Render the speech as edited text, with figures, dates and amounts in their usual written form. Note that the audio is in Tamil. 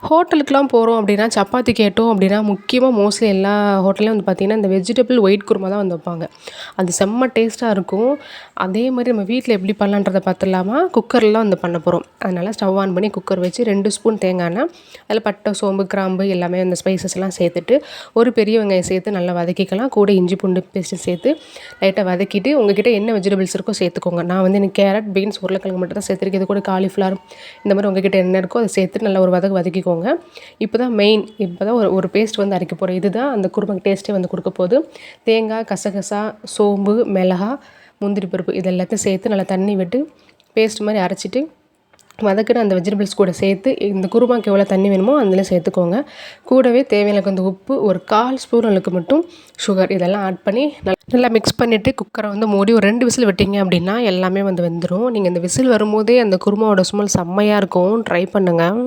ஹோட்டலுக்குலாம் போகிறோம் அப்படின்னா சப்பாத்தி கேட்டோம் அப்படின்னா முக்கியமாக மோஸ்ட்லி எல்லா ஹோட்டல்லையும் வந்து பார்த்திங்கன்னா இந்த வெஜிடபிள் ஒயிட் குருமா தான் வந்து வைப்பாங்க. அது செம்ம டேஸ்ட்டாக இருக்கும். அதே மாதிரி நம்ம வீட்டில் எப்படி பண்ணலான்றத பார்த்துடலாமா? குக்கர்லாம் வந்து பண்ண போகிறோம். அதனால் ஸ்டவ் ஆன் பண்ணி குக்கர் வச்சு 2 ஸ்பூன் தேங்காய் எண்ணெய், அதில் பட்டை, சோம்பு, கிராம்பு எல்லாமே அந்த ஸ்பைசஸ்லாம் சேர்த்துட்டு ஒரு பெரிய வெங்காயம் சேர்த்து நல்லா வதக்கிக்கலாம். கூட இஞ்சி பூண்டு பேஸ்ட்டு சேர்த்து லைட்டாக வதக்கிட்டு உங்ககிட்ட என்ன வெஜிடபிள்ஸ் இருக்கோ சேர்த்துக்கோங்க. நான் வந்து எனக்கு கேரட், பீன்ஸ், உருளைக்கிழங்கு மட்டும் தான் சேர்த்துருக்கேன். இது கூட காலிஃப்ளவர் இந்த மாதிரி உங்ககிட்ட என்ன இருக்கோ அதை சேர்த்து நல்லா ஒரு வதக்கிக்கோங்க. இப்போ தான் மெயின், இப்போ தான் ஒரு பேஸ்ட் வந்து அரைக்க போகிறோம். இதுதான் அந்த குருமாக்கு டேஸ்ட்டே வந்து கொடுக்க போகுது. தேங்காய், கசகசா, சோம்பு, மிளகா, முந்திரி பருப்பு இது எல்லாத்தையும் சேர்த்து நல்லா தண்ணி விட்டு பேஸ்ட் மாதிரி அரைச்சிட்டு வதக்கிட்டு அந்த வெஜிடபிள்ஸ் கூட சேர்த்து இந்த குருமாக்கு எவ்வளோ தண்ணி வேணுமோ அதில் சேர்த்துக்கோங்க. கூடவே தேவையான கொஞ்சம் உப்பு, ஒரு 1/4 ஸ்பூன் அளவுக்கு மட்டும் சுகர் இதெல்லாம் ஆட் பண்ணி நல்லா மிக்ஸ் பண்ணிவிட்டு குக்கரை வந்து மூடி ஒரு 2 விசில் விட்டிங்க அப்படின்னா எல்லாமே வந்து வெந்துடும். நீங்கள் இந்த விசில் வரும்போதே அந்த குருமாவோட ஸ்மெல் செம்மையாக இருக்கும். ட்ரை பண்ணுங்கள்.